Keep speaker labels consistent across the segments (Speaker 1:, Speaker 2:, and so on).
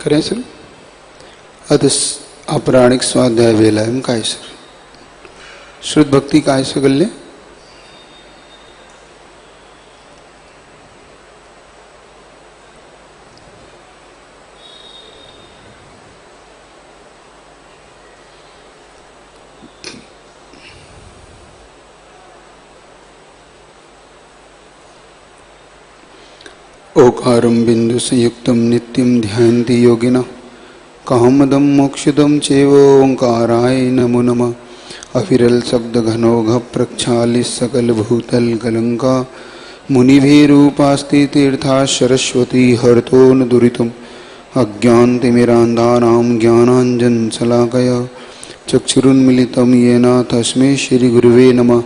Speaker 1: करें सर। अतः अपराणिक स्वाध्याय वेलायम काय सर शुद्ध भक्ति काय से गल्ले ओकारं बिंदु संयुक्तं नित्यं ध्यायन्ति योगिनः कामदं मोक्षदं चैव ओंकाराय नमो नमः। अविरल शब्द घनौघ प्रक्षालित सकल भूतल कलंका मुनिभिरूपास्ति तीर्था सरस्वती हरतो न दुरितम् अज्ञानतिमिरान्धानां ज्ञानाञ्जनशलाकया चक्षुरुन्मीलितं येन तस्मै श्रीगुरुवे नमः।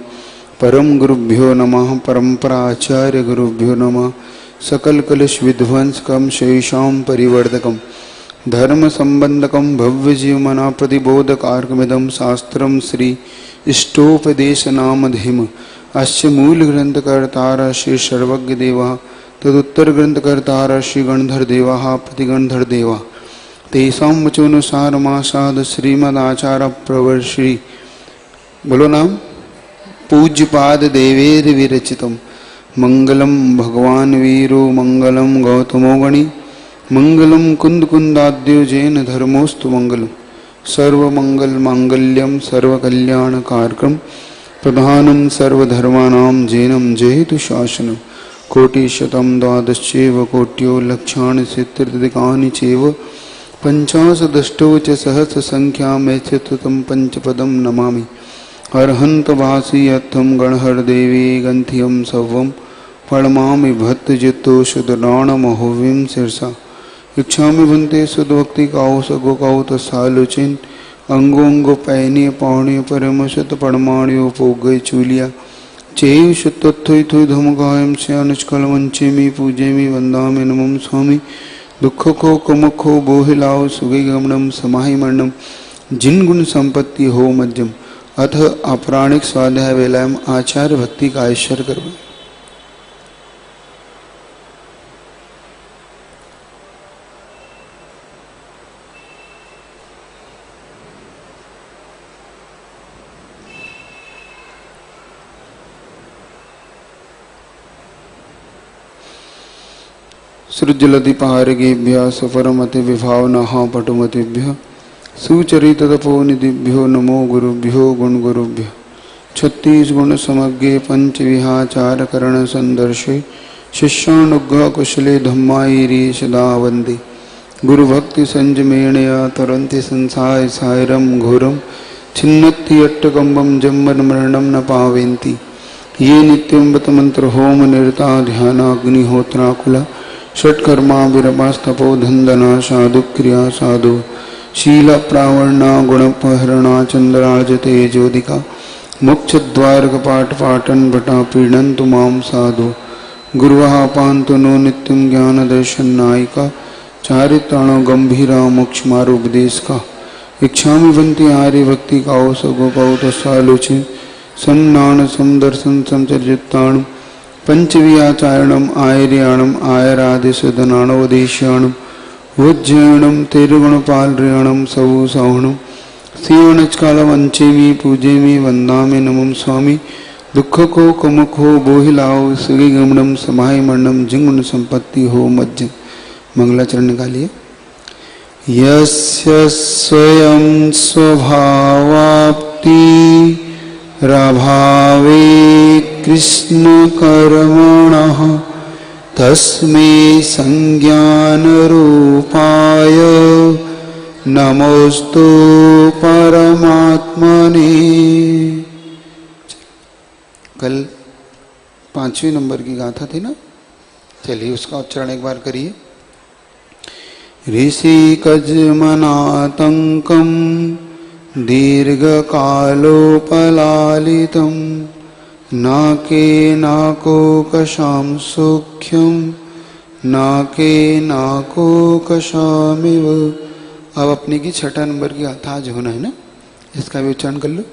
Speaker 1: परम गुरुभ्यो नमः। परम्पराचार्य गुरुभ्यो नमः। सकल कलश विध्वंसकम शेषां परिवर्तकम धर्म संबंधकम भव्य जीवमना प्रतिबोधकारकमिदं शास्त्रम श्री इष्टोपदेश नामधेम अस्य मूल ग्रंथकर्तार श्री सर्वज्ञ देवा तदुत्तर ग्रंथकर्तार श्री गणधर देवा प्रतिगणधर देवा तेषां वचोनुसारमासाद श्रीमदाचार्य प्रवर श्री बोलो नाम पूज्यपाद देवेर विरचितम् मंगलम भगवान वीरो मंगलम गौतमो गणि मंगलम कुंद कुंदाद्यो जैन धर्मोस्तु मंगलम सर्वमंगल मांगल्यम सर्वकल्याण कारकम प्रधानम सर्वधर्मानां जैनम जयतु शासनम कोटिशतम द्वादशैव कोट्यो लक्षाणि सिद्धिर्दिकानि चैव पंचाशदष्टौ च सहस्र संख्यामेतम पंचपदम नमामि। अर्हंत भासी अथम गणहर देवी गंथियम सवम पड़मामि भक्त जितो शुद्धाणमहोवीं शिरसा इच्छामि भंते सुदभक्ति काउ सगो काउ तसालोचिन अंगो अंगो पैनीय पौणीय परमशत पड़माणियो पोगय चूलिया चेय शुद्धोत्थुई थुई धमकायम से अनुष्कल वंचेमी पूजेमी वंदामि नमम स्वामी दुख को कुमुखो बोहिलाओ सुगै गमनम समाहि मरणम जिन गुण संपत्ति हो मध्यम। अथ अपराणिक स्वाध्याय वेलायम आचार्य भक्ति का ऐश्वर्य कर्म। सृज्जलधिपारिकेभ्यः सफरमति विभावनः पटुमतिभ्यः सुचरिततपोनिधिभ्यो नमो गुरुभ्यो गुणगुरुभ्यो। 36 गुण समग्रे पंच विहाचार करण संदर्शे शिष्यानुग्रह कुशले धम्मायिरी सदा वंदे गुरुभक्ति संजमेणया तरन्ति संसाय सायरम घोरम छिन्नत्ति अट्टकम्बम जम्बन मरणम न पावेन्ति ये नित्यं बत मंत्र होम निरता ध्यानाग्निहोत्राकुला षट्कर्मा विरपास्तपो धंदना साधु क्रिया साधु शील प्रावरणा गुणपहरणा चंद्राजते ज्योतिका मोक्षद्वार कपाट पाटन भटा पीड़न्तु माम साधु गुरुवः पान्तु नो नित्यं ज्ञान दर्शन नायिका चारित्राणो गंभीरा मोक्ष मारोपदेश का इच्छामि बंती आर्य भक्ति काओ सगो काओ तसालोचि समनान समदर्शन समचर्युत्ताण पंचवियाचारणम आयर्याणम आयरादिशदनाणोदेश्याणम उज्जयनम तेरुगुणपालर्याणम सौ सौहणम सीवनचकालवंचेमी पूजेमी वंदामि नमम स्वामी दुख को कुमुखो बोहिलाओ सुगी गमनम समाहि मरणम जिंगुण संपत्ति हो मज्ज। मंगलाचरण निकालिए। यस्य स्वयं स्वभावाप्ति राभावे कृष्ण कर्मणः तस्मै संज्ञान रूपाय नमोस्तु परमात्मने। कल 5वें नंबर की गाथा थी ना, चलिए उसका उच्चारण एक बार करिए। ऋषि कजमनातंकम दीर्घकालोपलालितं नाके नाकोकशां सौख्यं नाके नाकोकशामिव। अब अपने की 6 नंबर की गाथा आज होना है ना, इसका भी उच्चारण कर लो।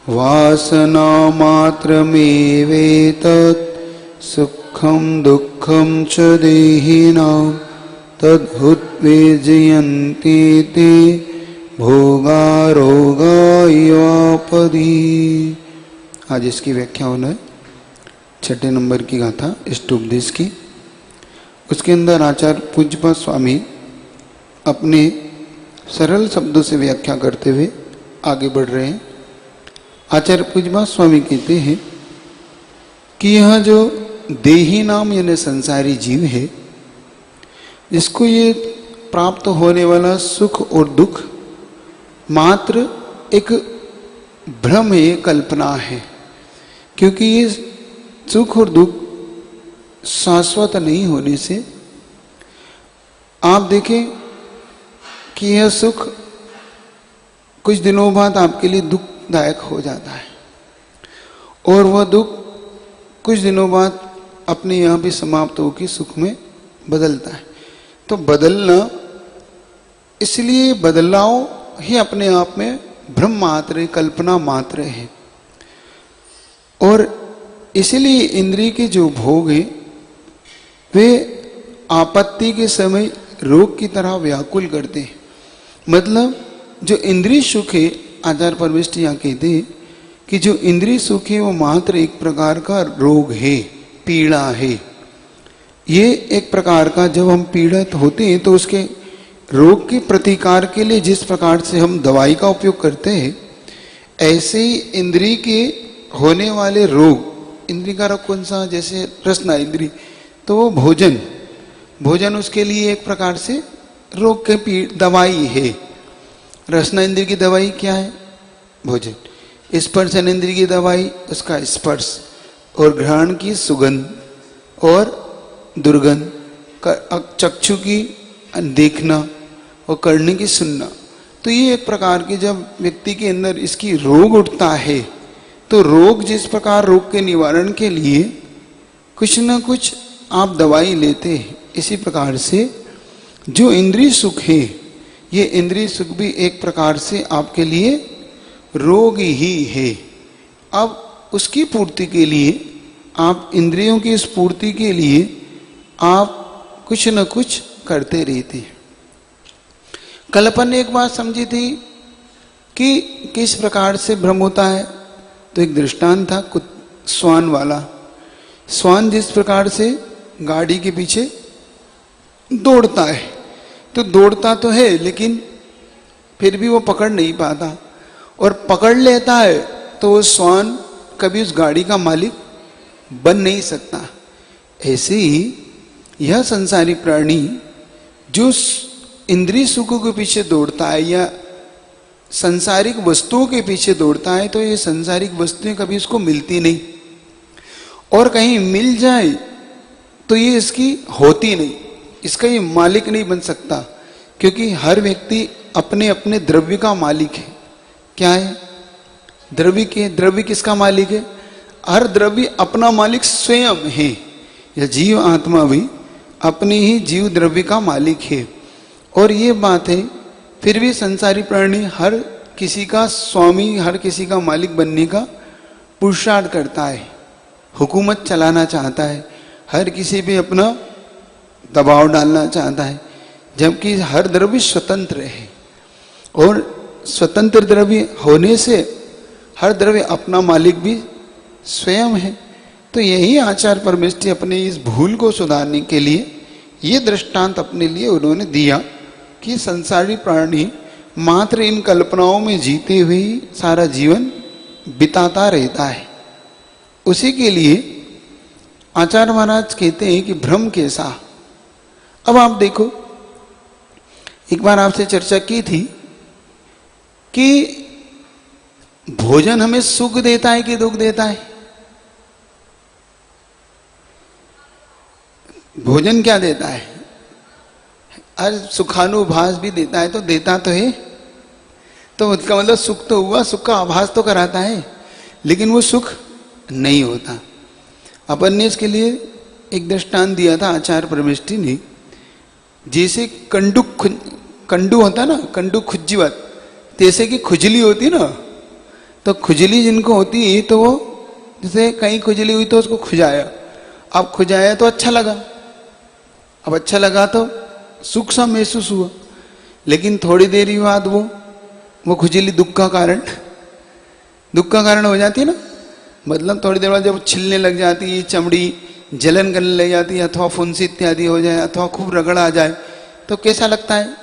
Speaker 1: वासना मात्रमेवेतत् सुखं दुःखं च देहिनां तदुत्तेजयन्ति ते भोगारोगायपदी। आज इसकी व्याख्या होना है 6 नंबर की गाथा इष्टोपदेश की। उसके अंदर आचार्य पूज्यपाद स्वामी अपने सरल शब्दों से व्याख्या करते हुए आगे बढ़ रहे हैं। आचार्य पूज्यपाद स्वामी कहते हैं कि यह जो देही नाम यानी संसारी जीव है, इसको ये प्राप्त होने वाला सुख और दुख मात्र एक भ्रम है, कल्पना है। क्योंकि ये सुख और दुख शाश्वत नहीं होने से आप देखें कि यह सुख कुछ दिनों बाद आपके लिए दुखदायक हो जाता है और वह दुख कुछ दिनों बाद अपने यहाँ भी समाप्त होकर सुख में बदलता है। तो बदलना, इसलिए बदलाव ही अपने आप में भ्रम मात्र है, कल्पना मात्र है। और इसलिए इंद्रिय के जो भोग है वे आपत्ति के समय रोग की तरह व्याकुल करते हैं। मतलब जो इंद्रिय सुख है, आचार्य परमेष्ठी यहाँ कहते हैं कि जो इंद्रिय सुख है वो मात्र एक प्रकार का रोग है, पीड़ा है। ये एक प्रकार का, जब हम पीड़ित होते हैं तो उसके रोग के प्रतिकार के लिए जिस प्रकार से हम दवाई का उपयोग करते हैं, ऐसे ही इंद्रिय के होने वाले रोग, इंद्रिय का रोग कौन सा, जैसे रसना इंद्रिय, तो वो भोजन उसके लिए एक प्रकार से रोग के दवाई है। रसना इंद्रिय की दवाई क्या है? भोजन। स्पर्शन इंद्रिय की दवाई उसका स्पर्श, और घ्राण की सुगंध और दुर्गंध, चक्षु की देखना और कर्ण की सुनना। तो ये एक प्रकार की, जब व्यक्ति के अंदर इसकी रोग उठता है तो रोग, जिस प्रकार रोग के निवारण के लिए कुछ न कुछ आप दवाई लेते हैं, इसी प्रकार से जो इंद्रिय सुख है, ये इंद्रिय सुख भी एक प्रकार से आपके लिए रोग ही है। अब उसकी पूर्ति के लिए, आप इंद्रियों की इस पूर्ति के लिए आप कुछ न कुछ करते रहते हैं। कल अपन ने एक बात समझी थी कि किस प्रकार से भ्रम होता है। तो एक दृष्टांत था श्वान वाला। श्वान जिस प्रकार से गाड़ी के पीछे दौड़ता है, तो दौड़ता तो है लेकिन फिर भी वो पकड़ नहीं पाता, और पकड़ लेता है तो वो श्वान कभी उस गाड़ी का मालिक बन नहीं सकता। ऐसे ही यह संसारी प्राणी जो इंद्रिय सुखों के पीछे दौड़ता है या संसारिक वस्तुओं के पीछे दौड़ता है, तो ये संसारिक वस्तुएं कभी उसको मिलती नहीं, और कहीं मिल जाए तो ये इसकी होती नहीं, इसका ये मालिक नहीं बन सकता। क्योंकि हर व्यक्ति अपने अपने द्रव्य का मालिक है। क्या है? द्रव्य किसका मालिक है? हर द्रव्य अपना मालिक स्वयं है। यह जीव आत्मा भी अपनी ही जीव द्रव्य का मालिक है। और ये बात है, फिर भी संसारी प्राणी हर किसी का स्वामी, हर किसी का मालिक बनने का पुरुषार्थ करता है, हुकूमत चलाना चाहता है, हर किसी पे अपना दबाव डालना चाहता है, जबकि हर द्रव्य स्वतंत्र है। और स्वतंत्र द्रव्य होने से हर द्रव्य अपना मालिक भी स्वयं है। तो यही आचार्य परमेष्ठी अपने इस भूल को सुधारने के लिए ये दृष्टांत अपने लिए उन्होंने दिया कि संसारी प्राणी मात्र इन कल्पनाओं में जीते हुए सारा जीवन बिताता रहता है। उसी के लिए आचार्य महाराज कहते हैं कि भ्रम कैसा। अब आप देखो, एक बार आपसे चर्चा की थी कि भोजन हमें सुख देता है कि दुख देता है? भोजन क्या देता है? हर सुखानुभास भी देता है, तो देता तो है, तो उसका मतलब सुख तो हुआ, सुख का आभास तो कराता है, लेकिन वो सुख नहीं होता। अपन ने इसके लिए एक दृष्टांत दिया था आचार्य परमेष्ठी ने। जैसे कंडू होता ना, कंडू खुज्जीवत, जैसे कि खुजली होती ना, तो खुजली जिनको होती है तो वो जैसे कहीं खुजली हुई तो उसको खुजाया, अब खुजाया तो अच्छा लगा, अब अच्छा लगा तो सुख सा महसूस हुआ, लेकिन थोड़ी देर ही बाद वो खुजली दुख का कारण हो जाती है ना। मतलब थोड़ी देर बाद जब छिलने लग जाती है, चमड़ी जलन करने लग जाती है, अथवा फुंसी इत्यादि हो जाए, अथवा खूब रगड़ आ जाए, तो कैसा लगता है?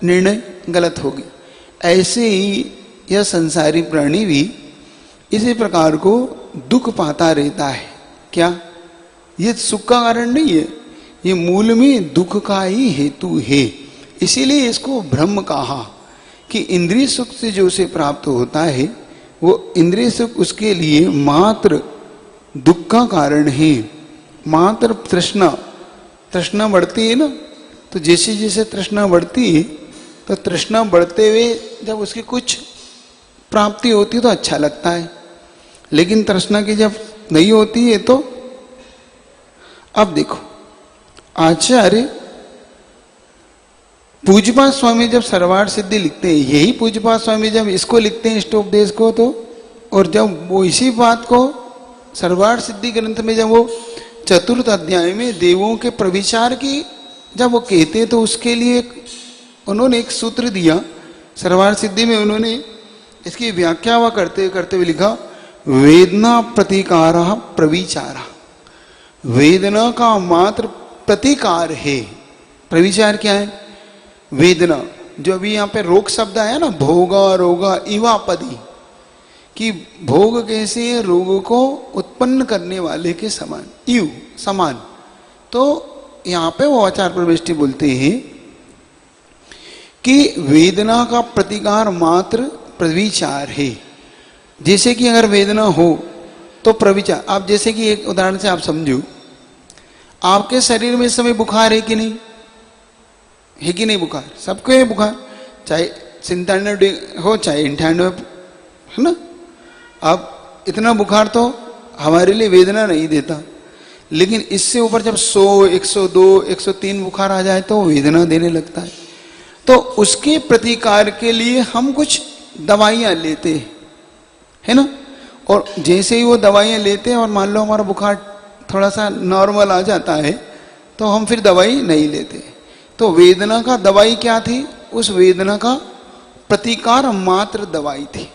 Speaker 1: निर्णय गलत हो गया। ऐसे ही यह संसारी प्राणी भी इसी प्रकार को दुख पाता रहता है। क्या ये सुख का कारण नहीं है, ये मूल में दुख का ही हेतु है। इसीलिए इसको ब्रह्म कहा कि इंद्रिय सुख से जो उसे प्राप्त होता है वो इंद्रिय सुख उसके लिए मात्र दुख का कारण है। मात्र तृष्णा बढ़ती है ना, तो जैसे जैसे तृष्णा बढ़ती है तो तृष्णा बढ़ते हुए जब उसकी कुछ प्राप्ति होती है तो अच्छा लगता है, लेकिन तृष्णा की जब नहीं होती है तो अब देखो आचार्य पूज्यपाद स्वामी जब सर्वार्थ सिद्धि लिखते हैं, यही पूज्यपाद स्वामी जब इसको लिखते हैं इष्टोपदेश को, तो और जब वो इसी बात को सर्वार्थ सिद्धि ग्रंथ में जब वो चतुर्थ अध्याय में देवों के प्रविचार की जब वो कहते हैं, तो उसके लिए उन्होंने एक सूत्र दिया सर्वार्थ सिद्धि में। उन्होंने इसकी व्याख्या हुआ करते हुए लिखा, वेदना प्रतिकार प्रविचार। वेदना का मात्र प्रतिकार है। प्रविचार क्या है? वेदना। जो अभी यहाँ पे रोग शब्द आया ना, भोगा रोगा इवापदी, कि भोग कैसे है? रोग को उत्पन्न करने वाले के समान, इव समान। तो यहाँ पे वो आचार्य प्रविष्टि बोलते हैं कि वेदना का प्रतिकार मात्र प्रविचार है। जैसे कि अगर वेदना हो तो प्रविचार। आप जैसे कि एक उदाहरण से आप समझो, आपके शरीर में इस समय बुखार है कि नहीं? है कि नहीं बुखार? सबको है बुखार, चाहे 97 हो चाहे 98, है ना। अब इतना बुखार तो हमारे लिए वेदना नहीं देता, लेकिन इससे ऊपर जब 100, 102, 103 बुखार आ जाए तो वेदना देने लगता है। तो उसके प्रतिकार के लिए हम कुछ दवाइयाँ लेते हैं, है ना। और जैसे ही वो दवाइयाँ लेते हैं और मान लो हमारा बुखार थोड़ा सा नॉर्मल आ जाता है तो हम फिर दवाई नहीं लेते। तो वेदना का दवाई क्या थी? उस वेदना का प्रतिकार मात्र दवाई थी।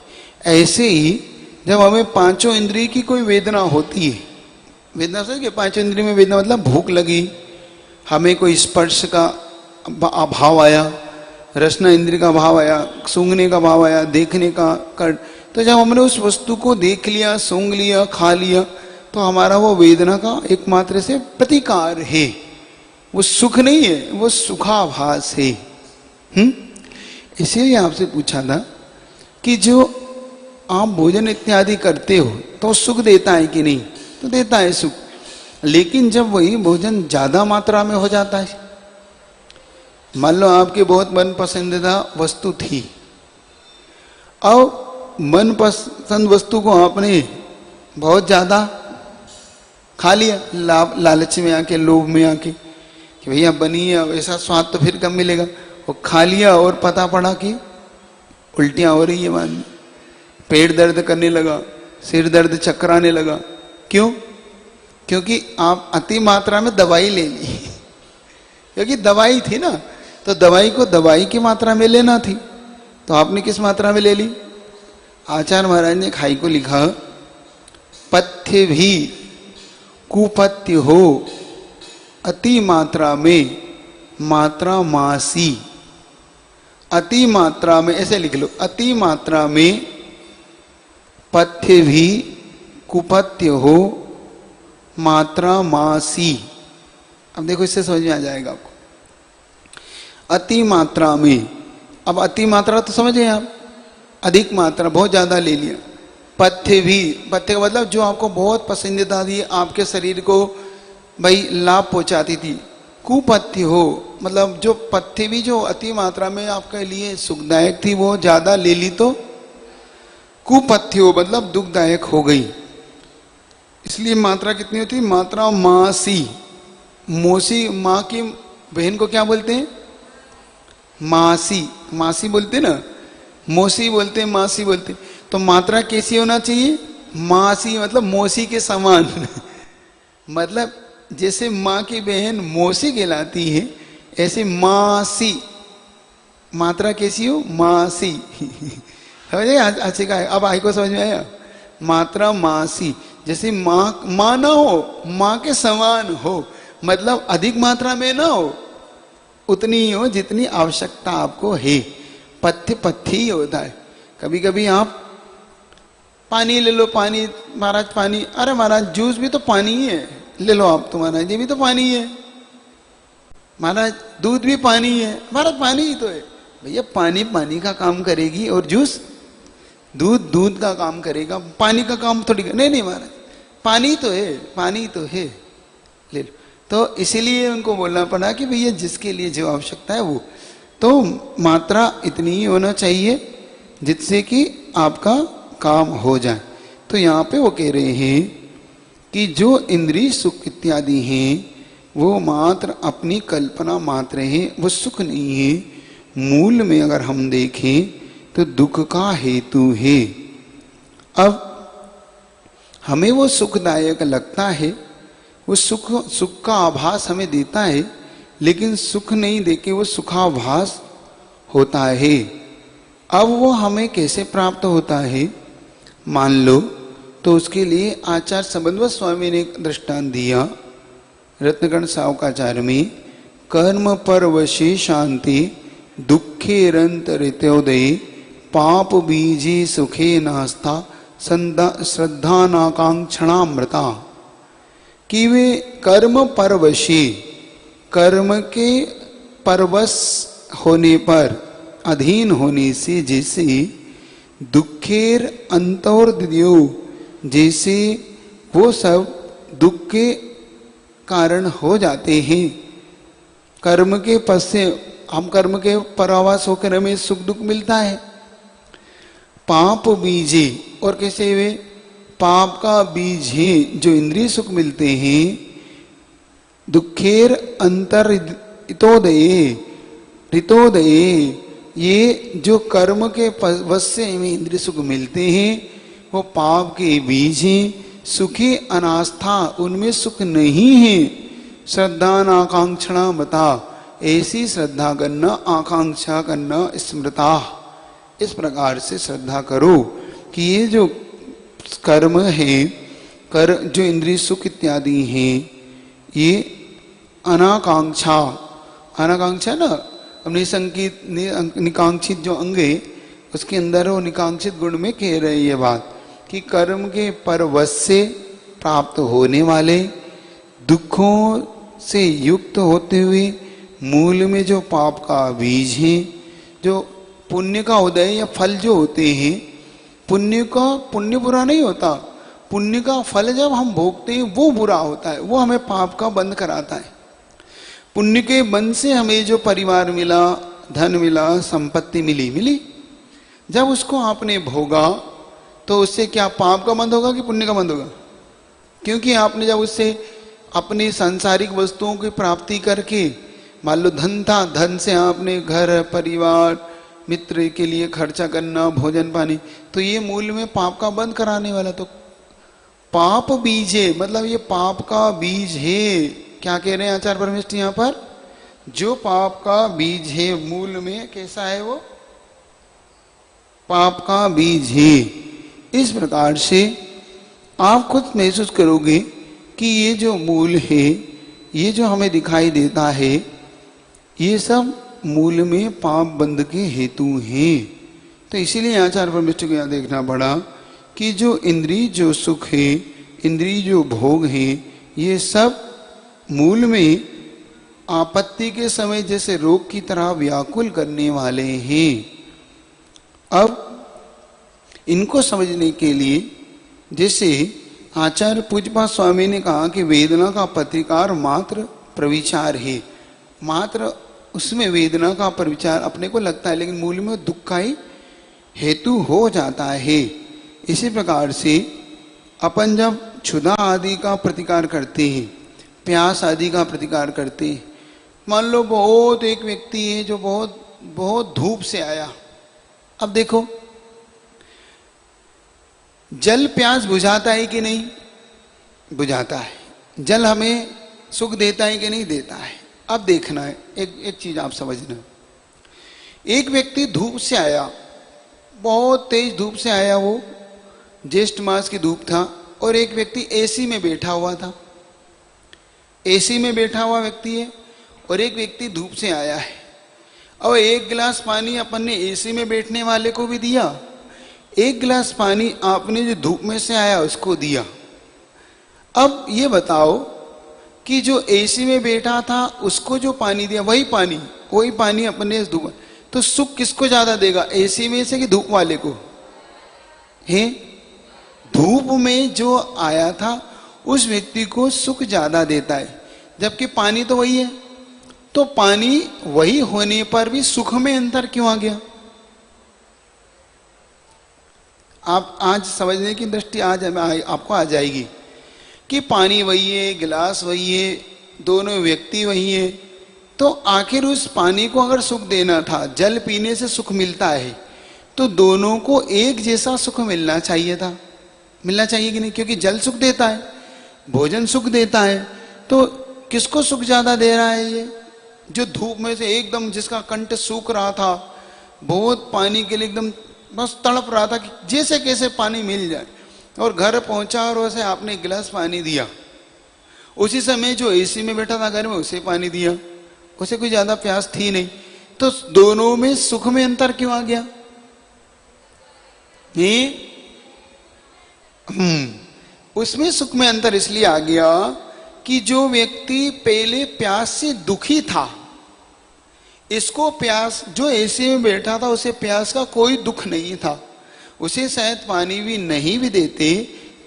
Speaker 1: ऐसे ही जब हमें पांचों इंद्रिय की कोई वेदना होती है, वेदना समझ के, पांचों इंद्रिय में वेदना मतलब भूख लगी, हमें कोई स्पर्श का भाव आया, रसना इंद्रिय का भाव आया, सूंघने का भाव आया, देखने का कर, तो जब हमने उस वस्तु को देख लिया, सूंघ लिया, खा लिया, तो हमारा वो वेदना का एकमात्र से प्रतिकार है। वो सुख नहीं है, वो सुखाभास है। इसीलिए आपसे पूछा था कि जो आप भोजन इत्यादि करते हो तो सुख देता है कि नहीं? तो देता है सुख, लेकिन जब वही भोजन ज्यादा मात्रा में हो जाता है, मान लो आपकी बहुत मन पसंदीदा वस्तु थी, अब मन पसंद वस्तु को आपने बहुत ज्यादा खा लिया, लालच में आके, लोभ में आके कि भैया बनी है, वैसा स्वाद तो फिर कम मिलेगा, वो खा लिया और पता पड़ा कि उल्टियां हो रही है, बाद में पेट दर्द करने लगा, सिर दर्द चकराने लगा। क्यों? क्योंकि आप अति मात्रा में दवाई ले ली। क्योंकि दवाई थी ना, तो दवाई को दवाई की मात्रा में लेना थी, तो आपने किस मात्रा में ले ली? आचार्य महाराज ने खाई को लिखा, पथ्य भी कुपथ्य हो अति मात्रा में मात्रा मासी। अति मात्रा में, ऐसे लिख लो, अति मात्रा में पथ्य भी कुपथ्य हो मात्रा मासी। अब देखो इससे समझ में आ जाएगा आपको। अति मात्रा में, अब अति मात्रा तो समझे आप, अधिक मात्रा, बहुत ज्यादा ले लिया। पथ्य भी, पथ्य का मतलब जो आपको बहुत पसंदीदा थी, आपके शरीर को भाई लाभ पहुंचाती थी। कुपथ्य हो मतलब जो पथ्य भी जो अति मात्रा में आपके लिए सुखदायक थी वो ज्यादा ले ली तो कुपथ्य हो मतलब दुखदायक हो गई। इसलिए मात्रा कितनी होती? मात्रा मासी। मौसी, माँ की बहन को क्या बोलते हैं? मासी। मासी बोलते ना, मौसी बोलते हैं, मासी बोलते। तो मात्रा कैसी होना चाहिए? मासी मतलब मौसी के समान। मतलब जैसे माँ की बहन मौसी कहलाती है, ऐसे मासी, मात्रा कैसी हो? मासी। समझ गए? अच्छे का अब आई को समझ में आया? मात्रा मासी, जैसे माँ, माँ ना हो, माँ के समान हो, मतलब अधिक मात्रा में ना हो, उतनी ही हो जितनी आवश्यकता आपको है। पथ्य पथ्य ही होता है। कभी कभी आप पानी ले लो, पानी महाराज पानी, अरे महाराज जूस भी तो पानी ही है, ले लो आप, तो महाराज ये भी तो पानी है, महाराज दूध भी पानी है, महाराज पानी ही तो है। भैया पानी पानी का काम करेगी और जूस दूध दूध का काम करेगा, पानी का काम थोड़ी। नहीं नहीं महाराज, पानी तो है, पानी तो है, ले लो। तो इसीलिए उनको बोलना पड़ा कि भैया जिसके लिए जो आवश्यकता है वो, तो मात्रा इतनी ही होना चाहिए जिससे कि आपका काम हो जाए। तो यहाँ पे वो कह रहे हैं कि जो इंद्रिय सुख इत्यादि हैं वो मात्र अपनी कल्पना मात्र है, वो सुख नहीं है। मूल में अगर हम देखें तो दुख का हेतु है। अब हमें वो सुखदायक लगता है, वो सुख का आभास हमें देता है, लेकिन सुख नहीं देके वो सुखाभास होता है। अब वो हमें कैसे प्राप्त होता है मान लो, तो उसके लिए आचार्य संबंधवत स्वामी ने एक दृष्टांत दिया रत्नगण सावकाचार्य में। कर्म पर वशी शांति दुखे रंत ऋत्योदय पाप बीजे सुखे नास्ता श्रद्धा नाकांक्षणामृता। कि वे कर्म परवशी, कर्म के परवश होने पर, अधीन होने से, जैसे दुखेर अंतोर्दियो, जैसे वो सब दुख के कारण हो जाते हैं। कर्म के पद से हम कर्म के परावास होकर हमें सुख दुख मिलता है। पाप बीजे, और कैसे वे पाप का बीज है जो इंद्रिय सुख मिलते हैं। दुखेर अंतर हितोदये, हितोदये, ये जो कर्म के वश से हमें इंद्रिय सुख मिलते हैं वो पाप के बीज हैं। सुखी अनास्था, उनमें सुख नहीं है। श्रद्धा आकांक्षणा मता, ऐसी श्रद्धा करना, आकांक्षा करना, स्मृता, इस प्रकार से श्रद्धा करो कि ये जो कर्म है, जो इंद्रिय सुख इत्यादि हैं, ये अनाकांक्षा, अनाकांक्षा ना, निसंकित निकांक्षित जो अंग है उसके अंदर वो निकांक्षित गुण में कह रहे ये बात कि कर्म के परवश से प्राप्त होने वाले दुखों से युक्त होते हुए मूल में जो पाप का बीज है, जो पुण्य का उदय या फल जो होते हैं, पुण्य बुरा नहीं होता, पुण्य का फल जब हम भोगते हैं वो बुरा होता है, वो हमें पाप का बंध कराता है। पुण्य के बंध से हमें जो परिवार मिला, धन मिला, संपत्ति मिली, जब उसको आपने भोगा तो उससे क्या पाप का बंध होगा कि पुण्य का बंध होगा? क्योंकि आपने जब उससे अपनी सांसारिक वस्तुओं की प्राप्ति करके, मान लो धन था, धन से आपने घर परिवार मित्र के लिए खर्चा करना, भोजन पानी, तो ये मूल में पाप का बंध कराने वाला। तो पाप बीज है, मतलब ये पाप का बीज है। क्या कह रहे हैं आचार्य परमेष्ठ यहाँ पर? जो पाप का बीज है मूल में कैसा है, वो पाप का बीज है। इस प्रकार से आप खुद महसूस करोगे कि ये जो मूल है, ये जो हमें दिखाई देता है, ये सब मूल में पाप बंध के हेतु हैं। तो इसीलिए आचार्य परमेष्ठ को यहाँ देखना पड़ा कि जो इंद्रिय जो सुख है, इंद्रिय जो भोग है, ये सब मूल में आपत्ति के समय जैसे रोग की तरह व्याकुल करने वाले हैं। अब इनको समझने के लिए, जैसे आचार्य पूज्यपाद स्वामी ने कहा कि वेदना का प्रतिकार मात्र प्रविचार है, मात्र उसमें वेदना का प्रविचार अपने को लगता है, लेकिन मूल में दुख का ही हेतु हो जाता है। इसी प्रकार से अपन जब क्षुधा आदि का प्रतिकार करते हैं, प्यास आदि का प्रतिकार करते हैं, मान लो बहुत एक व्यक्ति है जो बहुत बहुत धूप से आया, अब देखो जल प्यास बुझाता है कि नहीं बुझाता है, जल हमें सुख देता है कि नहीं देता है, अब देखना है, एक चीज आप समझना। एक व्यक्ति धूप से आया, बहुत तेज धूप से आया, वो ज्येष्ठ मास की धूप था, और एक व्यक्ति एसी में बैठा हुआ था। एसी में बैठा हुआ व्यक्ति है और एक व्यक्ति धूप से आया है। अब एक गिलास पानी अपन ने एसी में बैठने वाले को भी दिया, एक गिलास पानी आपने जो धूप में से आया उसको दिया। अब ये बताओ कि जो एसी में बैठा था उसको जो पानी दिया, वही पानी अपने धूप, तो सुख किसको ज्यादा देगा, एसी में से कि धूप वाले को? है, धूप में जो आया था उस व्यक्ति को सुख ज्यादा देता है, जबकि पानी तो वही है। तो पानी वही होने पर भी सुख में अंतर क्यों आ गया? आप आज समझने की दृष्टि आज आपको आ जाएगी कि पानी वही है, गिलास वही है, दोनों व्यक्ति वही है। तो आखिर उस पानी को अगर सुख देना था, जल पीने से सुख मिलता है, तो दोनों को एक जैसा सुख मिलना चाहिए था, मिलना चाहिए कि नहीं? क्योंकि जल सुख देता है, भोजन सुख देता है, तो किसको सुख ज्यादा दे रहा है? ये जो धूप में से एकदम, जिसका कंठ सूख रहा था, बहुत पानी के लिए एकदम बस तड़प रहा था कि जैसे कैसे पानी मिल जाए, और घर पहुंचा और उसे आपने एक गिलास पानी दिया। उसी समय जो एसी में बैठा था घर में, उसे पानी दिया, उसे कोई ज्यादा प्यास थी नहीं। तो दोनों में सुख में अंतर क्यों आ गया? उसमें सुख में अंतर इसलिए आ गया कि जो व्यक्ति पहले प्यास से दुखी था, इसको प्यास, जो एसी में बैठा था उसे प्यास का कोई दुख नहीं था, उसे शायद पानी भी नहीं भी देते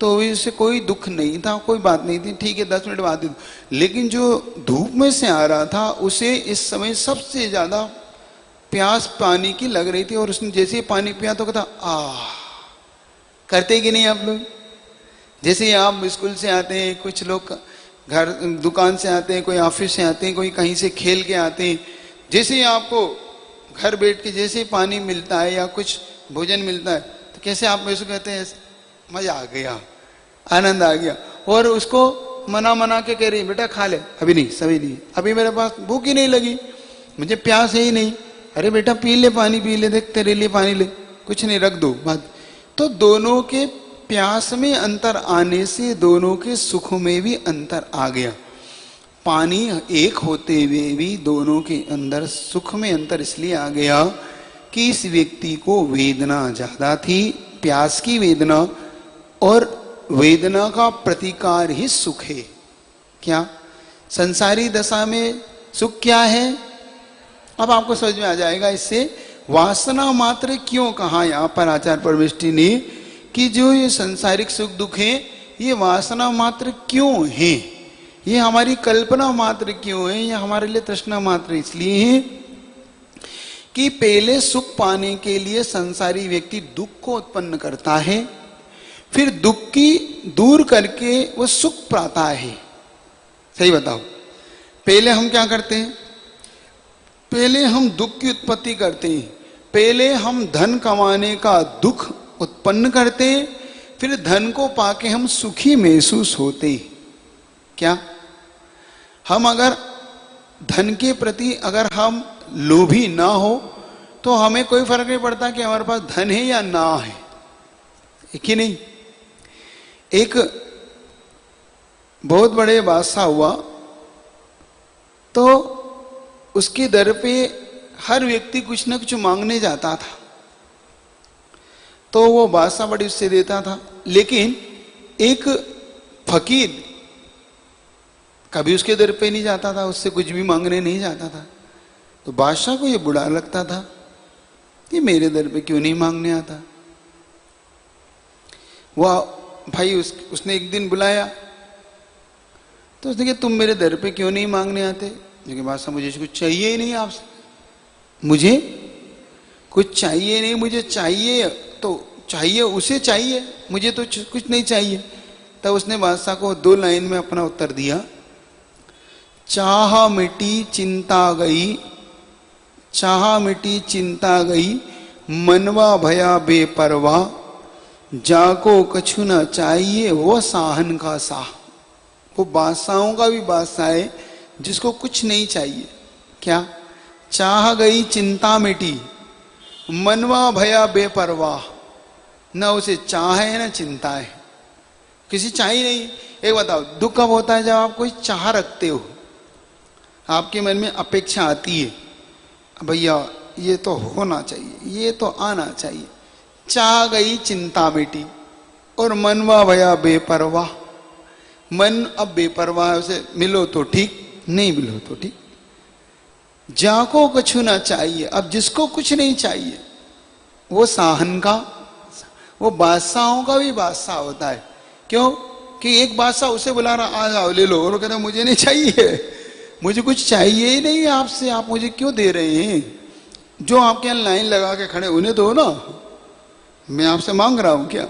Speaker 1: तो उसे कोई दुख नहीं था, कोई बात नहीं थी, ठीक है 10 मिनट बाद दे दो। लेकिन जो धूप में से आ रहा था उसे इस समय सबसे ज्यादा प्यास पानी की लग रही थी, और उसने जैसे ही पानी पिया तो कहता करते कि नहीं आप लोग? जैसे ही आप स्कूल से आते हैं, कुछ लोग घर दुकान से आते हैं, कोई ऑफिस से आते हैं, कोई कहीं से खेल के आते हैं, जैसे ही आपको घर बैठ के जैसे ही पानी मिलता है या कुछ भोजन मिलता है तो कैसे आप वैसे कहते हैं मजा आ गया, आनंद आ गया, और उसको मना के कह रही बेटा खा ले, अभी नहीं, सभी नहीं, अभी मेरे पास भूख ही नहीं लगी, मुझे प्यास है ही नहीं, अरे बेटा पी ले, पानी पी ले, देख तेरे लिए पानी ले, कुछ नहीं रख दो बात। तो दोनों के प्यास में अंतर आने से दोनों के सुख में भी अंतर आ गया। पानी एक होते हुए भी दोनों के अंदर सुख में अंतर इसलिए आ गया कि इस व्यक्ति को वेदना ज्यादा थी, प्यास की वेदना, और वेदना का प्रतिकार ही सुख है। क्या संसारी दशा में सुख क्या है? अब आपको समझ में आ जाएगा। इससे वासना मात्र क्यों कहा यहाँ पर आचार्य परमेष्ठी ने कि जो ये संसारिक सुख दुख है ये वासना मात्र क्यों है, ये हमारी कल्पना मात्र क्यों है, ये हमारे लिए तृष्णा मात्र इसलिए है कि पहले सुख पाने के लिए संसारी व्यक्ति दुख को उत्पन्न करता है, फिर दुख की दूर करके वो सुख पाता है। सही बताओ, पहले हम क्या करते हैं? पहले हम दुख की उत्पत्ति करते हैं, पहले हम धन कमाने का दुख उत्पन्न करते हैं, फिर धन को पाके हम सुखी महसूस होते। क्या हम अगर धन के प्रति अगर हम लोभी ना हो तो हमें कोई फर्क नहीं पड़ता कि हमारे पास धन है या ना है, एक ही नहीं। एक बहुत बड़े बादशाह हुआ तो उसके दर पे हर व्यक्ति कुछ ना कुछ मांगने जाता था, तो वो बादशाह बड़ी उससे देता था। लेकिन एक फकीर कभी उसके दर पे नहीं जाता था, उससे कुछ भी मांगने नहीं जाता था। तो बादशाह को ये बुरा लगता था कि मेरे दर पे क्यों नहीं मांगने आता। वह भाई उसने एक दिन बुलाया तो उसने कहा तुम मेरे दर पे क्यों नहीं मांगने आते? क्योंकि बादशाह मुझे कुछ चाहिए ही नहीं आपसे, मुझे कुछ चाहिए नहीं, मुझे चाहिए तो चाहिए उसे चाहिए, मुझे तो कुछ नहीं चाहिए। तब उसने बादशाह को 2 लाइन में अपना उत्तर दिया, चाह मिटी चिंता गई, चाह मिटी चिंता गई, मनवा भया बेपरवाह, जाको कछु न चाहिए वो साहन का साह। वो बादशाहों का भी बादशाह है जिसको कुछ नहीं चाहिए, क्या? चाह गई चिंता मिटी, मनवा भया बेपरवाह। न उसे चाह है न चिंता है, किसी चाह ही नहीं। एक बताओ, दुख कब होता है? जब आप कोई चाह रखते हो, आपके मन में अपेक्षा आती है, भैया ये तो होना चाहिए, ये तो आना चाहिए। चाह गई चिंता मिटी और मनवा भया बेपरवाह। मन अब बेपरवाह, उसे मिलो तो ठीक, नहीं मिलो तो ठीक। जाको कछु ना चाहिए, अब जिसको कुछ नहीं चाहिए वो साहन का, वो बादशाहों का भी बादशाह होता है। क्यों? कि एक बादशाह उसे बुला रहा, आ जाओ ले लो, और वो कहता मुझे नहीं चाहिए, मुझे कुछ चाहिए ही नहीं आपसे, आप मुझे क्यों दे रहे हैं? जो आपके यहाँ लाइन लगा के खड़े उन्हें दो ना, मैं आपसे मांग रहा हूं क्या?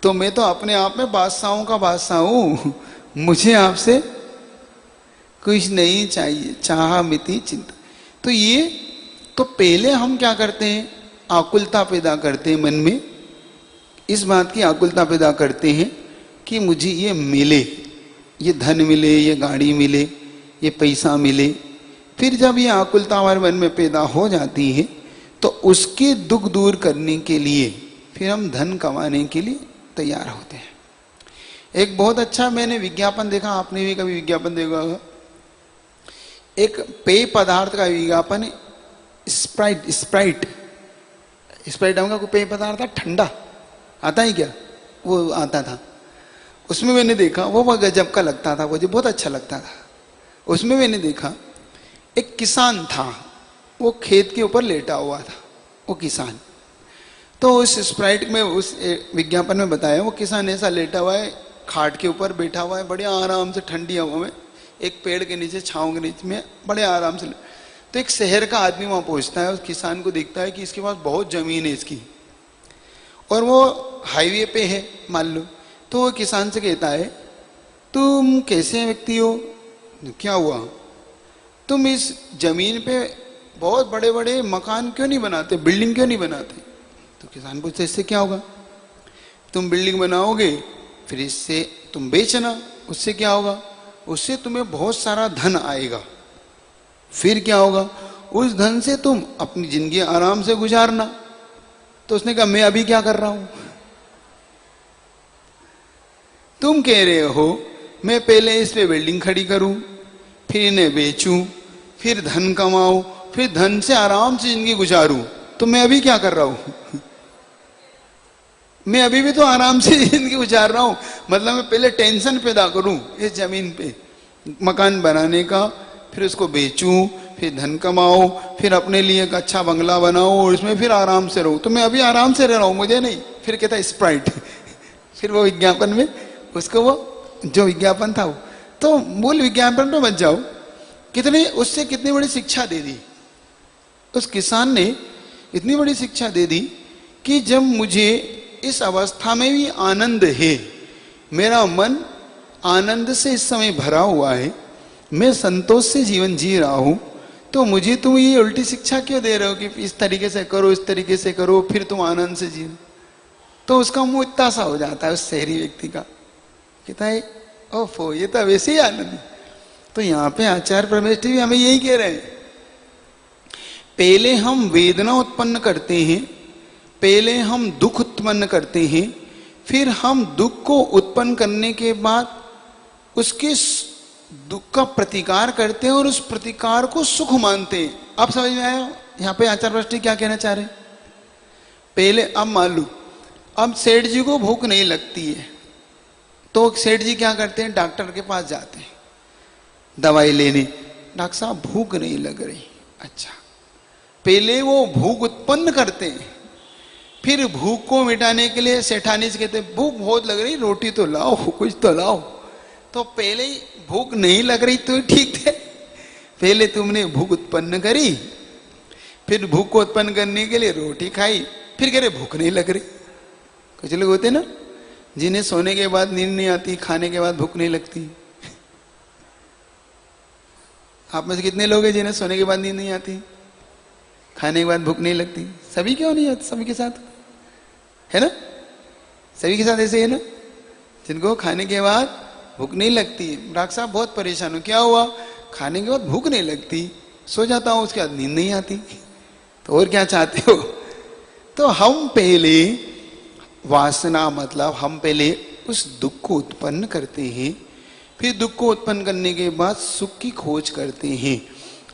Speaker 1: तो मैं तो अपने आप में बादशाहों का बादशाह हूं, मुझे आपसे कुछ नहीं चाहिए। चाह मिति चिंता। तो ये तो पहले हम क्या करते हैं? आकुलता पैदा करते हैं मन में, इस बात की आकुलता पैदा करते हैं कि मुझे ये मिले, ये धन मिले, ये गाड़ी मिले, ये पैसा मिले। फिर जब ये आकुलता हमारे मन में पैदा हो जाती है तो उसके दुख दूर करने के लिए फिर हम धन कमाने के लिए तैयार होते हैं। एक बहुत अच्छा मैंने विज्ञापन देखा, आपने भी कभी विज्ञापन देखा होगा, एक पेय पदार्थ का विज्ञापन है, स्प्राइट। स्प्राइट नाम का कोई पेय पदार्थ था, ठंडा आता है क्या? वो आता था, उसमें मैंने देखा, वो बहुत गजब का लगता था, मुझे बहुत अच्छा लगता था। उसमें मैंने देखा एक किसान था, वो खेत के ऊपर लेटा हुआ था, वो किसान। तो उस स्प्राइट में, उस विज्ञापन में बताया, वो किसान ऐसा लेटा हुआ है, खाट के ऊपर बैठा हुआ है, बड़े आराम से ठंडी हवा में, एक पेड़ के नीचे, छांव के नीचे में बड़े आराम से। तो एक शहर का आदमी वहां पहुंचता है, उस किसान को देखता है कि इसके पास बहुत जमीन है इसकी, और वो हाईवे पे है मान लो। तो वो किसान से कहता है, तुम कैसे व्यक्ति हो, क्या हुआ, तुम इस जमीन पे बहुत बड़े बड़े मकान क्यों नहीं बनाते, बिल्डिंग क्यों नहीं बनाते? तो किसान पूछते, इससे क्या होगा? तुम बिल्डिंग बनाओगे, फिर इससे तुम बेचना, उससे क्या होगा? उससे तुम्हें बहुत सारा धन आएगा। फिर क्या होगा? उस धन से तुम अपनी जिंदगी आराम से गुजारना। तो उसने कहा, मैं अभी क्या कर रहा हूं? तुम कह रहे हो मैं पहले इस पे बिल्डिंग खड़ी करूं, फिर इन्हें बेचूं, फिर धन कमाऊं, फिर धन से आराम से जिंदगी गुजारूं। तो मैं अभी क्या कर रहा हूं? मैं अभी भी तो आराम से जिंदगी गुजार रहा हूं। मतलब मैं पहले टेंशन पैदा करूं इस जमीन पे मकान बनाने का, फिर उसको बेचूं, फिर धन कमाऊं, फिर अपने लिए एक अच्छा बंगला बनाऊं और उसमें फिर आराम से रहूं। तो मैं अभी आराम से रह रहा हूं, मुझे नहीं। फिर कहता है स्प्राइट। फिर वो विज्ञापन में उसको, वो जो विज्ञापन था वो, तो मूल विज्ञापन पे मत जाओ। कितने उससे कितनी बड़ी शिक्षा दे दी उस किसान ने, इतनी बड़ी शिक्षा दे दी कि जब मुझे इस अवस्था में भी आनंद है, मेरा मन आनंद से इस समय भरा हुआ है, मैं संतोष से जीवन जी रहा हूं, तो मुझे तुम ये उल्टी शिक्षा क्यों दे रहे हो कि इस तरीके से करो, इस तरीके से करो, फिर तुम आनंद से जी। तो उसका मुंह इतना सा हो जाता है उस शहरी व्यक्ति का, कहता है ओफो, ये तो वैसे ही आनंद। तो यहाँ पे आचार्य परमेष्ठी भी हमें यही कह रहे हैं, पहले हम वेदना उत्पन्न करते हैं, पहले हम दुख उत्पन्न करते हैं, फिर हम दुख को उत्पन्न करने के बाद उसके दुख का प्रतिकार करते हैं और उस प्रतिकार को सुख मानते हैं। आप समझ में आया यहाँ पे आचार्य परमेष्ठी क्या कहना चाह रहे हैं? पहले अब मान लो, अब सेठ जी को भूख नहीं लगती है, तो सेठ जी क्या करते हैं? डॉक्टर के पास जाते हैं दवाई लेने। डॉक्टर साहब भूख नहीं लग रही। अच्छा, पहले वो भूख उत्पन्न करते हैं, फिर भूख को मिटाने के लिए सेठानी से कहते हैं भूख बहुत लग रही, रोटी तो लाओ, कुछ तो लाओ। तो पहले ही भूख नहीं लग रही तो ठीक थे, पहले तुमने भूख उत्पन्न करी, फिर भूख को उत्पन्न करने के लिए रोटी खाई, फिर कह रहे भूख नहीं लग रही। कुछ लोग होते ना जिन्हें सोने के बाद नींद नहीं आती, खाने के बाद भूख नहीं लगती। आप में से कितने लोग हैं जिन्हें सोने के बाद नींद नहीं आती, खाने के बाद भूख नहीं लगती? सभी क्यों नहीं आती? सभी के साथ है ना, सभी के साथ ऐसे है ना, जिनको खाने के बाद भूख नहीं लगती है। डॉक्टर साहब बहुत परेशान हो, क्या हुआ? खाने के बाद भूख नहीं लगती, सो जाता हूं, उसके बाद नींद नहीं आती, तो और क्या चाहते हो? तो हम पहले वासना मतलब हम पहले उस दुख को उत्पन्न करते हैं, फिर दुख को उत्पन्न करने के बाद सुख की खोज करते हैं।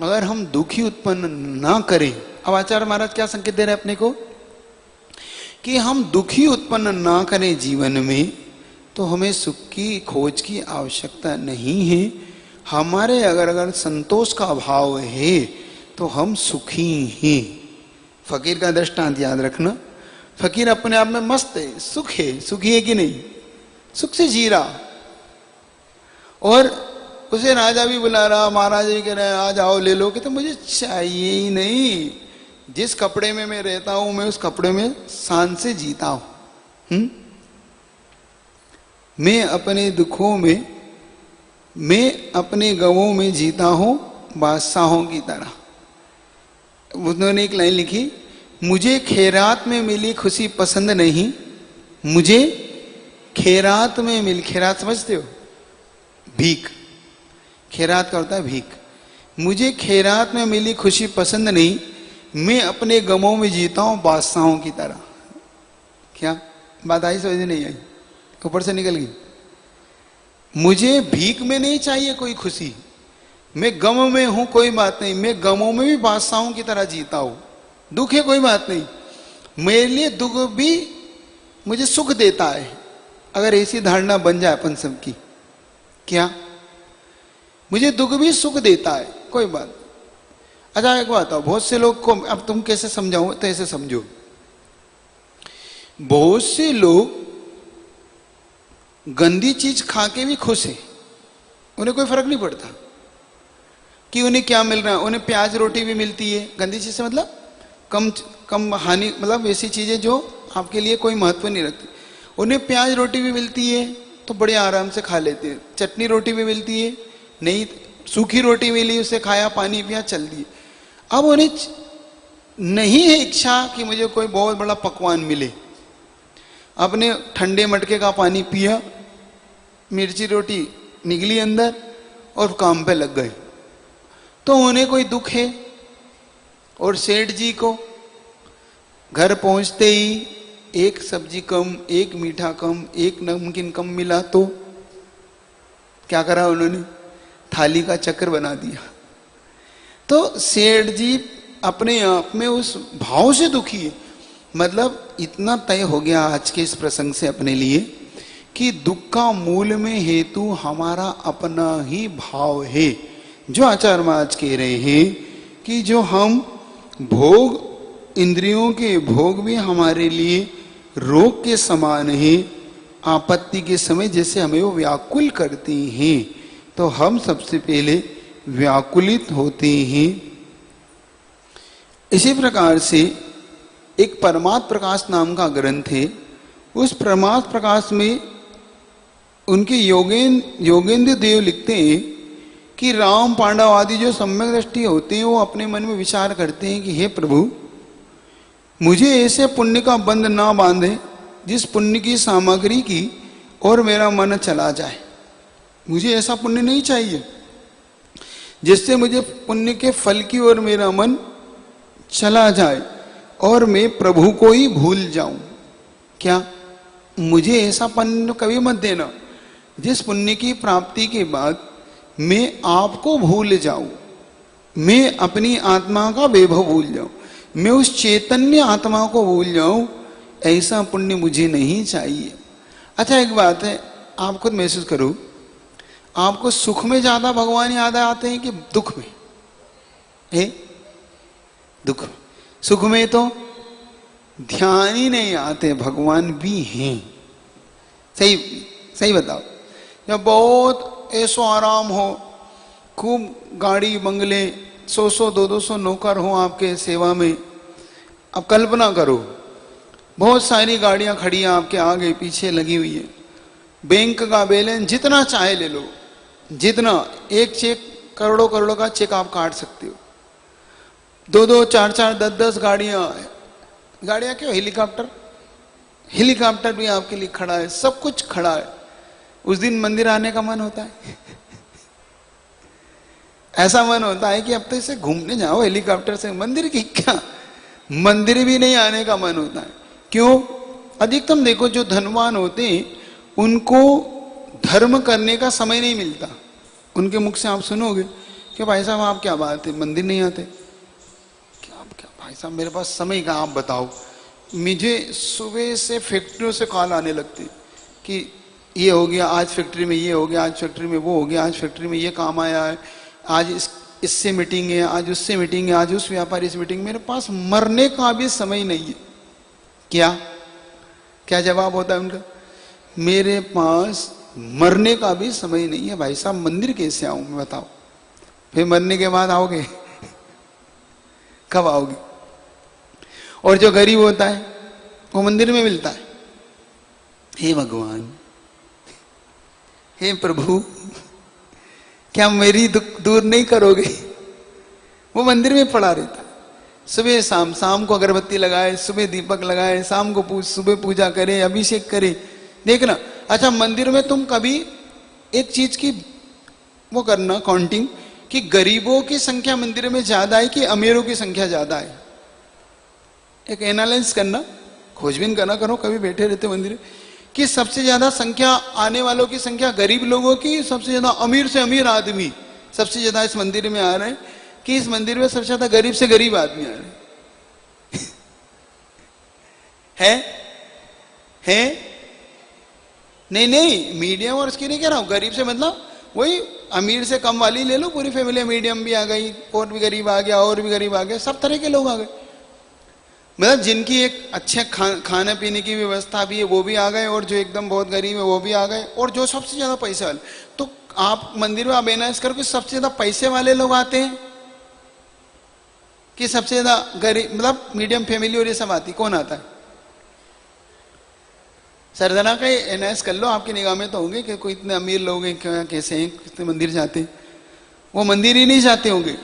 Speaker 1: अगर हम दुख ही उत्पन्न ना करें, अब आचार्य महाराज क्या संकेत दे रहे हैं अपने को कि हम दुख ही उत्पन्न ना करें जीवन में, तो हमें सुख की खोज की आवश्यकता नहीं है। हमारे अगर संतोष का अभाव है तो हम सुखी हैं। फकीर का दृष्टांत याद रखना, फकीर अपने आप में मस्त है, सुख है, सुखी है कि नहीं, सुख से जी रहा, और उसे राजा भी बुला रहा, महाराज भी कह रहे हैं आ जाओ ले लो, कि तो मुझे चाहिए ही नहीं, जिस कपड़े में मैं रहता हूं मैं उस कपड़े में शान से जीता हूं। मैं अपने दुखों में, मैं अपने गवों में जीता हूं बादशाहों की तरह। उन्होंने एक लाइन लिखी, मुझे खैरात में मिली खुशी पसंद नहीं, मुझे खैरात में मिली, खैरात समझते हो, भीख, खैरात का होता है भीख, मुझे खैरात में मिली खुशी पसंद नहीं, मैं अपने गमों में जीता हूं बादशाहों की तरह। क्या बात आई, समझ नहीं आई, ऊपर से निकल गई। मुझे भीख में नहीं चाहिए कोई खुशी, मैं गम में हूं कोई बात नहीं, मैं गमों में भी बादशाहों की तरह जीता हूं। दुख है कोई बात नहीं, मेरे लिए दुख भी मुझे सुख देता है। अगर ऐसी धारणा बन जाए अपन सबकी, क्या मुझे दुख भी सुख देता है, कोई बात। अच्छा एक बात बताओ, बहुत से लोग को अब तुम कैसे समझाओ, तो ऐसे समझो, बहुत से लोग गंदी चीज खा के भी खुश है, उन्हें कोई फर्क नहीं पड़ता कि उन्हें क्या मिल रहा है। उन्हें प्याज रोटी भी मिलती है, गंदी चीज से मतलब कम हानि, मतलब ऐसी चीजें जो आपके लिए कोई महत्व नहीं रखती। उन्हें प्याज रोटी भी मिलती है तो बड़े आराम से खा लेते हैं, चटनी रोटी भी मिलती है, नहीं सूखी रोटी मिली उसे खाया, पानी पिया, चल दिए। अब उन्हें नहीं है इच्छा कि मुझे कोई बहुत बड़ा पकवान मिले, अपने ठंडे मटके का पानी पिया, मिर्ची रोटी निकली अंदर और काम पे लग गए, तो उन्हें कोई दुख है। और सेठ जी को घर पहुंचते ही एक सब्जी कम, एक मीठा कम, एक नमकीन कम मिला तो क्या करा उन्होंने, थाली का चक्कर बना दिया। तो सेठ जी अपने आप में उस भाव से दुखी है। मतलब इतना तय हो गया आज के इस प्रसंग से अपने लिए कि दुख का मूल में हेतु हमारा अपना ही भाव है। जो आचार्य महाराज कह रहे हैं कि जो हम भोग, इंद्रियों के भोग भी हमारे लिए रोग के समान है, आपत्ति के समय जैसे हमें वो व्याकुल करती हैं, तो हम सबसे पहले व्याकुलित होते हैं। इसी प्रकार से एक परमार्थ प्रकाश नाम का ग्रंथ है, उस परमार्थ प्रकाश में उनके योगेंद्र देव लिखते हैं कि राम पांडव आदि जो सम्यक दृष्टि होते हैं वो अपने मन में विचार करते हैं कि हे प्रभु, मुझे ऐसे पुण्य का बंध ना बांधे जिस पुण्य की सामग्री की और मेरा मन चला जाए। मुझे ऐसा पुण्य नहीं चाहिए जिससे मुझे पुण्य के फल की ओर मेरा मन चला जाए और मैं प्रभु को ही भूल जाऊं। क्या मुझे ऐसा पुण्य कभी मत देना जिस पुण्य की प्राप्ति के बाद मैं आपको भूल जाऊं, मैं अपनी आत्मा का वैभव भूल जाऊं, मैं उस चैतन्य आत्मा को भूल जाऊं। ऐसा पुण्य मुझे नहीं चाहिए। अच्छा एक बात है, आप खुद महसूस करो, आपको सुख में ज्यादा भगवान याद आते हैं कि दुख में? दुख, सुख में तो ध्यान ही नहीं आते, भगवान भी हैं। सही सही बताओ, जब बहुत ऐसो आराम हो, खूब गाड़ी बंगले, 100 200 नौकर हो आपके सेवा में, अब कल्पना करो बहुत सारी गाड़ियां खड़ी हैं आपके आगे पीछे लगी हुई है, बैंक का बैलेंस जितना चाहे ले लो, जितना, एक चेक करोड़ों का चेक आप काट सकते हो, 2 4 10 गाड़ियां क्यों, हेलीकॉप्टर भी आपके लिए खड़ा है, सब कुछ खड़ा है। उस दिन मंदिर आने का मन होता है? ऐसा मन होता है कि अब तो इसे घूमने जाओ हेलीकॉप्टर से, मंदिर की क्या, मंदिर भी नहीं आने का मन होता है। क्यों? अधिकतम देखो जो धनवान होते हैं उनको धर्म करने का समय नहीं मिलता। उनके मुख से आप सुनोगे कि भाई साहब आप क्या बात है, मंदिर नहीं आते क्या? क्या भाई साहब मेरे पास समय का, आप बताओ। मुझे सुबह से फैक्ट्रियों से कॉल आने लगती कि ये हो गया आज फैक्ट्री में, ये हो गया आज फैक्ट्री में, वो हो गया आज फैक्ट्री में, ये काम आया है, आज इससे मीटिंग है, आज उससे मीटिंग है, आज उस व्यापारी से मीटिंग। मेरे पास मरने का भी समय नहीं है। क्या क्या जवाब होता है उनका? मेरे पास मरने का भी समय नहीं है भाई साहब, मंदिर कैसे आऊं मैं, बताओ। फिर मरने के बाद आओगे कब आओगे? और जो गरीब होता है वो मंदिर में मिलता है। हे भगवान, हे प्रभु, क्या मेरी दुख दूर नहीं करोगे? वो मंदिर में पड़ा रहता है, सुबह शाम, शाम को अगरबत्ती लगाए, सुबह दीपक लगाए, शाम को सुबह पूजा करे, अभिषेक करे। देखना, अच्छा मंदिर में तुम कभी एक चीज की वो करना काउंटिंग कि गरीबों की संख्या मंदिर में ज्यादा है कि अमीरों की संख्या ज्यादा है। एक एनालाइज करना, खोजबीन करना करो कभी बैठे रहते मंदिर में, कि सबसे ज्यादा संख्या आने वालों की संख्या गरीब लोगों की, सबसे ज्यादा अमीर से अमीर आदमी सबसे ज्यादा इस मंदिर में आ रहे हैं, कि इस मंदिर में सबसे ज्यादा गरीब से गरीब आदमी आ रहे हैं? नहीं नहीं, मीडियम और इसकी नहीं कह रहा हूं, गरीब से मतलब वही अमीर से कम वाली ले लो, पूरी फैमिली मीडियम भी आ गई, और भी गरीब आ गया, और भी गरीब आ गया, सब तरह के लोग आ गए। मतलब जिनकी एक अच्छे खाने पीने की व्यवस्था भी है वो भी आ गए, और जो एकदम बहुत गरीब है वो भी आ गए, और जो सबसे ज्यादा पैसे वाले। तो आप मंदिर में आप एनालाइज करो कि सबसे ज्यादा पैसे वाले लोग आते हैं कि सबसे ज्यादा गरीब, मतलब मीडियम फैमिली और ये सब आती, कौन आता है? सरदना का एनालाइज कर लो, आपकी निगाह में तो होंगे कि कोई इतने अमीर लोग हैं क्या, कैसे हैं, कितने मंदिर जाते हैं? वो मंदिर ही नहीं जाते होंगे।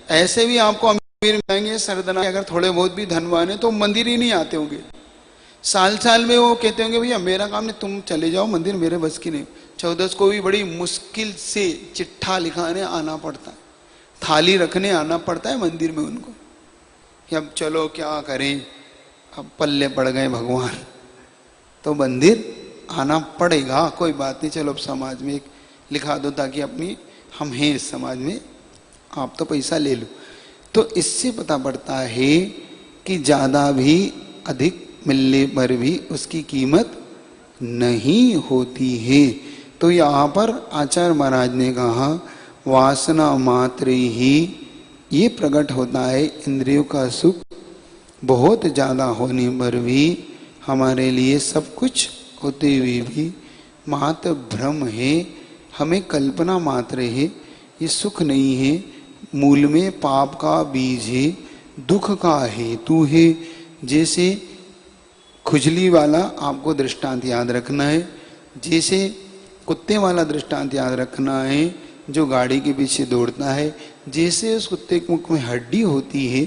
Speaker 1: ऐसे भी आपको अमीर मिलेंगे सरदना, अगर थोड़े बहुत भी धनवान है तो मंदिर ही नहीं आते होंगे। साल साल में वो कहते होंगे भैया मेरा काम नहीं, तुम चले जाओ मंदिर, मेरे बस की नहीं। 14 को भी बड़ी मुश्किल से चिट्ठा लिखाने आना पड़ता है, थाली रखने आना पड़ता है मंदिर में उनको, कि अब चलो क्या करें, अब पल्ले पड़ गए भगवान, तो मंदिर आना पड़ेगा। कोई बात नहीं, चलो अब समाज में एक लिखा दो ताकि अपनी हम हैं इस समाज में, आप तो पैसा ले लो। तो इससे पता पड़ता है कि ज़्यादा भी अधिक मिलने पर भी उसकी कीमत नहीं होती है। तो यहाँ पर आचार्य महाराज ने कहा वासना मात्र ही ये प्रकट होता है, इंद्रियों का सुख बहुत ज़्यादा होने पर भी हमारे लिए सब कुछ होते हुए भी मात्र भ्रम है, हमें कल्पना मात्र है, ये सुख नहीं है, मूल में पाप का बीज है, दुख का हेतु है। जैसे खुजली वाला आपको दृष्टांत याद रखना है, जैसे कुत्ते वाला दृष्टांत याद रखना है जो गाड़ी के पीछे दौड़ता है, जैसे उस कुत्ते के मुख में हड्डी होती है,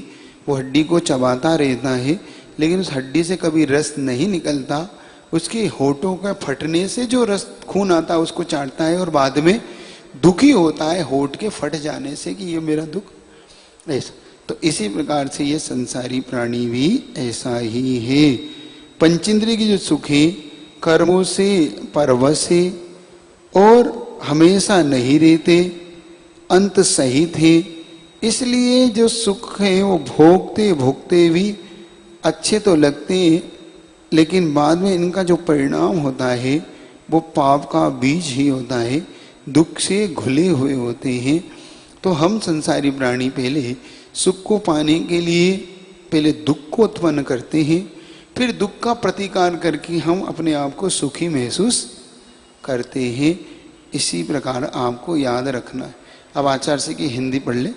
Speaker 1: वो हड्डी को चबाता रहता है लेकिन उस हड्डी से कभी रस नहीं निकलता, उसके होठों का फटने से जो रस खून आता है उसको चाटता है और बाद में दुखी होता है होठ के फट जाने से कि ये मेरा दुख ऐसा। तो इसी प्रकार से ये संसारी प्राणी भी ऐसा ही है। पंचेंद्रिय की जो सुख है कर्मों से परवश है और हमेशा नहीं रहते, अंत सहित है, इसलिए जो सुख है वो भोगते भोगते भी अच्छे तो लगते हैं, लेकिन बाद में इनका जो परिणाम होता है वो पाप का बीज ही होता है, दुख से घुले हुए होते हैं। तो हम संसारी प्राणी पहले सुख को पाने के लिए पहले दुख को उत्पन्न करते हैं, फिर दुख का प्रतिकार करके हम अपने आप को सुखी महसूस करते हैं। इसी प्रकार आपको याद रखना है। अब आचार्य से की हिंदी पढ़ ले।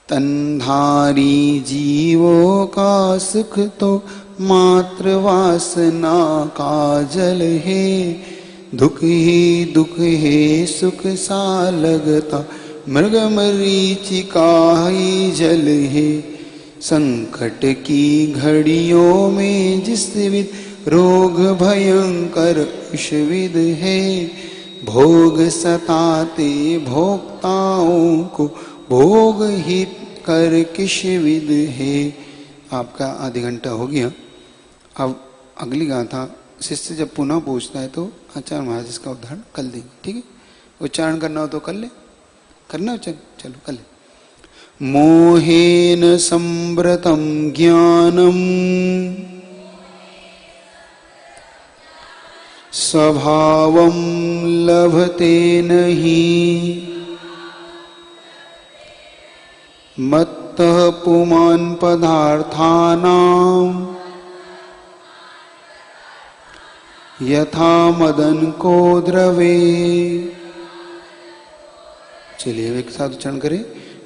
Speaker 1: तन्धारी जीवों का सुख तो मात्र वासना का जल है, दुख ही दुख है सुख सा लगता मृग मरीचिका ही जल है। संकट की घड़ियों में जिस विध रोग भयंकर विषविद है, भोग सताते भोक्ताओं को, भोग हित कर किस विद है। आपका आधे घंटा हो गया। अब अगली गाथा शिष्य जब पुनः पूछता है तो आचार्य महाराज इसका उदाहरण कर देंगे। ठीक है, उच्चारण करना हो तो कर ले, करना उच्चारण, चलो कर ले। मोहेन संव्रतम ज्ञानम स्वभावं लभते नहीं, मत्तः पुमान् पदार्थानां यथा मदन को द्रवे। चलिए एक साथ उच्चारण करें।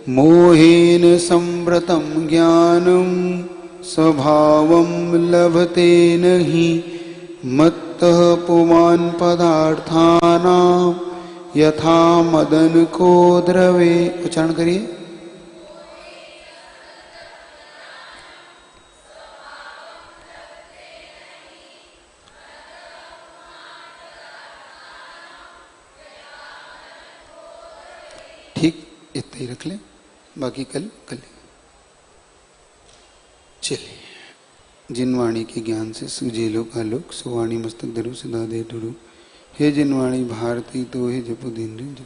Speaker 1: मोहेन संव्रतम ज्ञानम स्वभावं लभते नहीं, मत्तः पुमान् पदार्थानां यथा मदन को द्रवे। उच्चारण करिए। ठीक, इतना ही रख लें, बाकी कल कल। चलिए। जिन वाणी के ज्ञान से सुजेलो का लोक, सुवाणी मस्तक धरु सदा दे दुरु। हे जिन वाणी भारती तो हे जपो दिन।